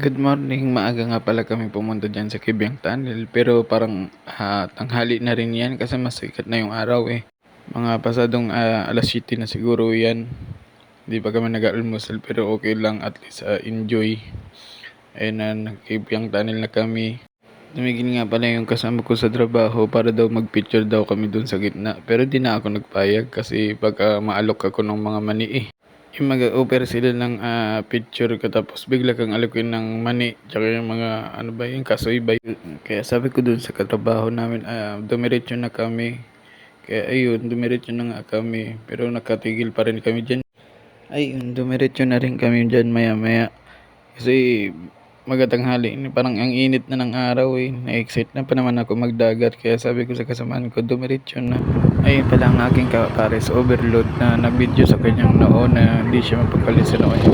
Good morning, maaga nga pala kami pumunta dyan sa Kibyang Tunnel pero parang tanghali na rin yan kasi mas sikat na yung araw eh. Mga pasadong alas 7 na siguro yan. Hindi pa kami nag-almusal pero okay lang, at least enjoy. Ayun na, nag-Kibyang Tunnel na kami. Tumigil nga pala yung kasama ko sa trabaho para daw mag-picture daw kami dun sa gitna. Pero di na ako nagpayag kasi baka maalok ako ng mga mani eh. Yung mag-offer sila ng picture ko tapos bigla kang alokin ng mani tsaka yung mga ano ba yung kasoy ba yun. Kaya sabi ko dun sa katrabaho namin, dumiretso na kami. Kaya ayun, dumiretso na nga kami pero nakatigil pa rin kami dyan. Ayun, dumiretso na rin kami dyan maya maya kasi magatanghali, parang ang init na ng araw eh. Na-excite na pa naman ako magdagat kaya sabi ko sa kasamaan ko, dumiretso na. Ayun pala ang aking kapares overload na nag-video sa kanyang noo na hindi siya mapagpalit sa noo niya.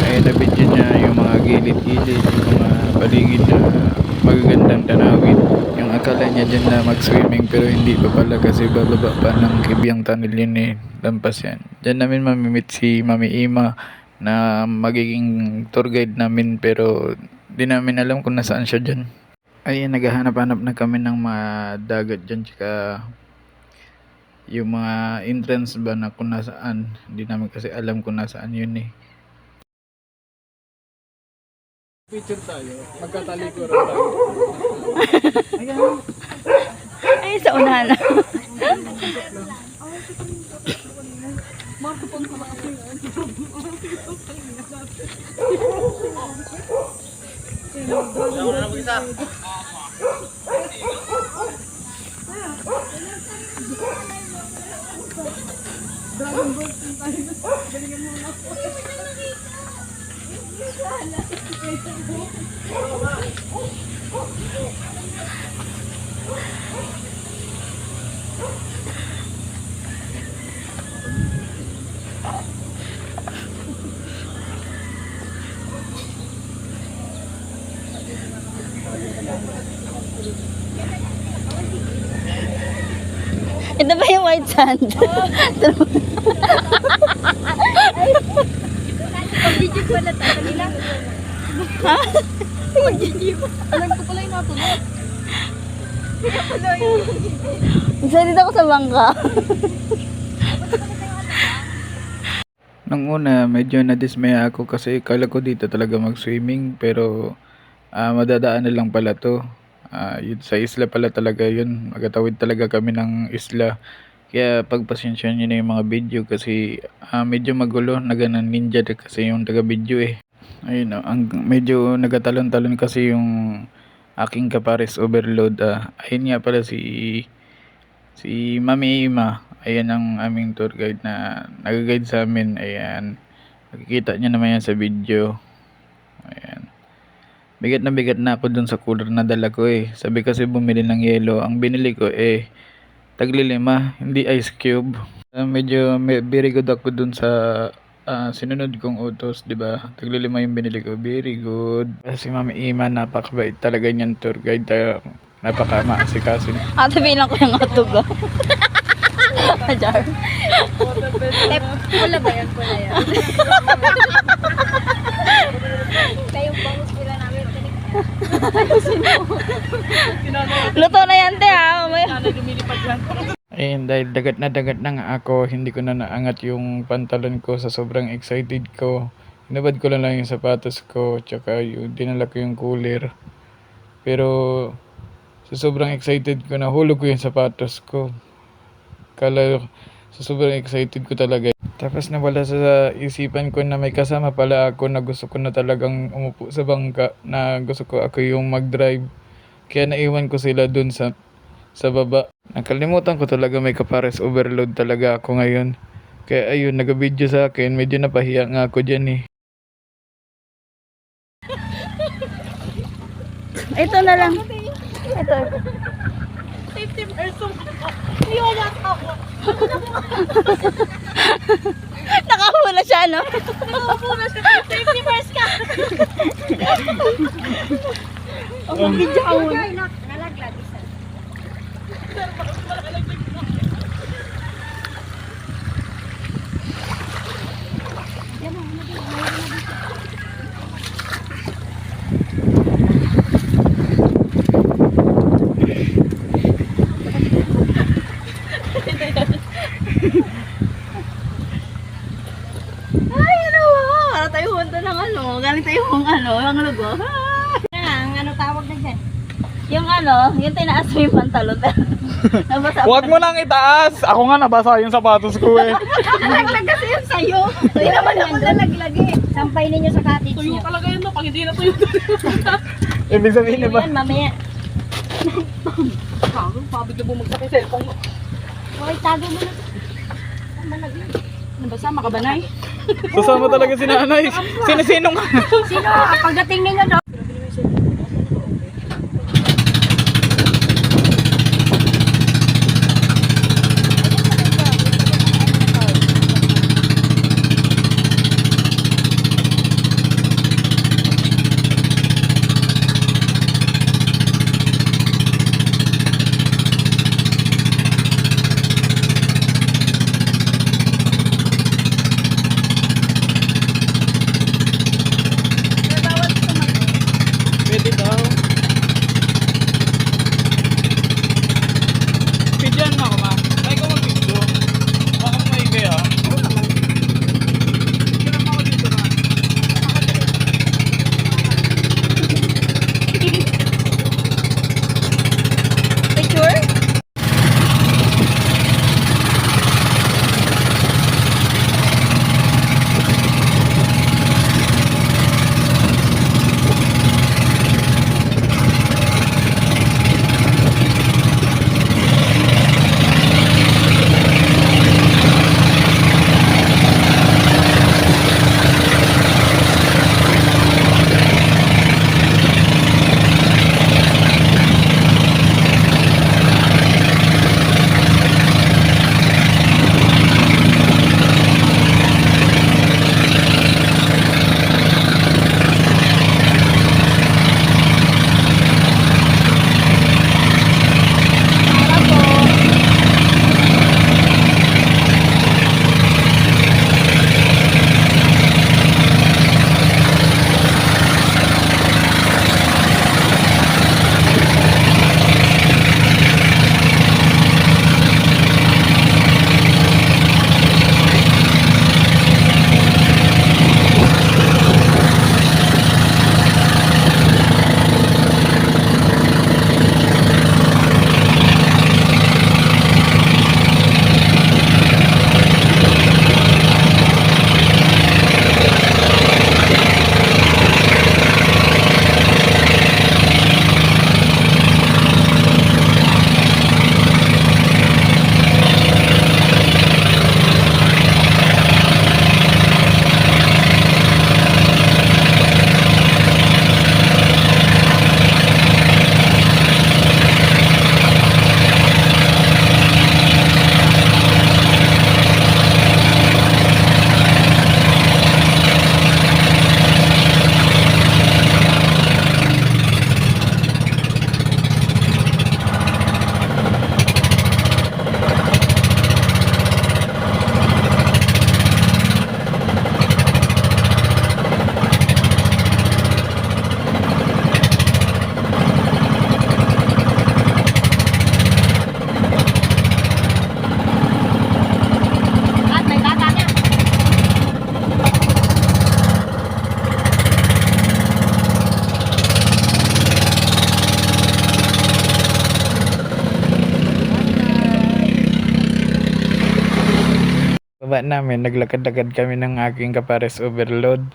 Ay na-video niya yung mga gilid-gilid, yung mga paligid na magagandang tanawin. Yung akala niya dyan na mag-swimming pero hindi pa pala kasi bababa pa ng Kibyang Tunnel yun eh. Lampas yan. Dyan namin mamimit si Mami Ima na magiging tour guide namin pero di namin alam kung nasaan siya dyan. Ayun, naghahanap-hanap na kami ng mga dagat dyan tsaka yung mga entrance ba na kung nasaan. Hindi namin kasi alam kung nasaan yun eh. Picture tayo, magkatalikuran tayo. Ay, sa unahan na. Ito ba yung white sand? Video pala tayo kanina. Ha? Alam ko pala yung natulog. Excited ako sa bangka. Nung una, medyo nadismaya ako kasi kala ko dito talaga mag-swimming pero madadaan na lang pala to. Yun, sa isla pala talaga yun. Magatawid talaga kami ng isla. Kaya pagpasensya nyo na yung mga video kasi medyo magulo. Naganan ninja kasi yung taga-video eh. Ayun, medyo nagatalon-talon kasi yung aking kapares overload. Ayun nga pala si Mami Ima. Ayan ang aming tour guide na nag-guide sa amin. Ayan. Nakikita nyo naman yan sa video. Ayan. Bigat na ako dun sa cooler na dala ko eh. Sabi kasi bumili ng yelo. Ang binili ko eh tagli-5, hindi ice cube. Very good ako dun sa sinunod kong utos, di ba? Tagli-5 yung binili ko. Very good. Si Mami Ima, napakabait talaga niyan tour guide. Napaka-maasikaso niya. Ate, bilang ko yung atog. Ajar. Pula ba yan? Pula yan. Kayong bangus pula namin. Luto na yan, te, ha? Ayun, dahil dagat na nga ako, hindi ko na naangat yung pantalon ko sa sobrang excited ko. Hinabad ko lang yung sapatos ko, tsaka yung dinala ko yung cooler. Pero sa sobrang excited ko, nahulog ko yung sapatos ko. Kala sa sobrang excited ko talaga. Tapos nawala sa isipan ko na may kasama pala ako na gusto ko na talagang umupo sa bangka, na gusto ko ako yung mag-drive. Kaya naiwan ko sila dun sa baba. Nakalimutan ko talaga may kapares overload talaga ako ngayon. Kaya ayun, nag-video sa akin. Medyo napahiya nga ako dyan eh. Ito na lang. Ito. 50 or so. Hindi wala ako. Nakahula siya, no? Nakapura siya. 50 first ka. Okay, video ka muna. Nalaglag isa. Ay, ano ba? Para tayo punta ng ano. Galing tayo ang lugo. Ang ano tawag na dyan? Yung yung tinaas mo yung pantalon. Nabasa Huwag mo nang itaas. Ako nga nabasa yung sapatos ko eh. Nalaglag kasi yun sa'yo. Hindi naman ako nalaglag eh. Sampay ninyo sa cottage Tuyo nyo. talaga yun, no? Pag hindi na tuyo. Ibig sabihin na ba? Yan, mamaya. Kago, pabig na bumagsak yung cellphone mo. Hoy, tago mo na. Nabasa, makabanay. Sasama talaga si nanay. Sino nga? Sino? Pagdating ninyo doon. Pwede daw. Pidyan mo ako ma. May ko mag-video. Baka may kaya. Pidyan mo ako dito ma. Picture? Baba namin, naglakad-lakad kami ng aking kapares overload.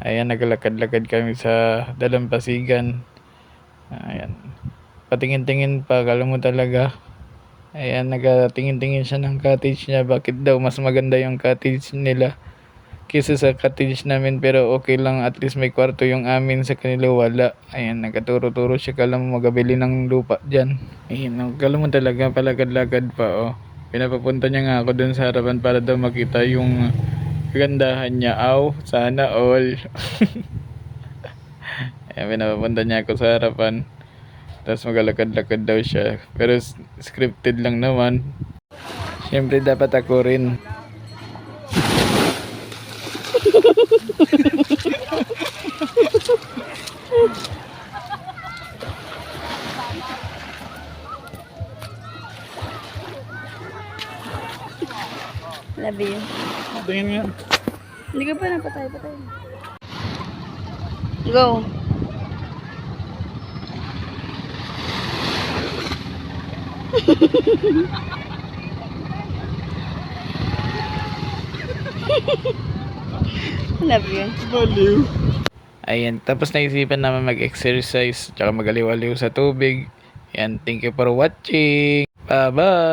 Ayan, naglakad-lakad kami sa Dalampasigan. Ayan. Patingin-tingin pa, kala mo talaga. Ayan, nagatingin-tingin siya ng cottage niya. Bakit daw mas maganda yung cottage nila kaysa sa cottage namin, pero okay lang, at least may kwarto yung amin, sa kanila wala. Ayan, nagkaturo-turo siya, kala mo magabili ng lupa dyan. Ayan, kala mo talaga, palagad-lagad pa oh. Pinapapunta niya nga ako dun sa harapan para daw makita yung kagandahan niya. Aw, sana all. Ayan, pinapapunta niya ako sa harapan. Tapos magalakad-lakad daw siya. Pero scripted lang naman. Siyempre dapat ako rin. Love you. Tingin nga. Hindi ka pa napatay. Go. Love you. Baliw. Ayan, tapos naisipan naman mag-exercise tsaka magaliw-aliw sa tubig. Ayan, thank you for watching. Bye-bye!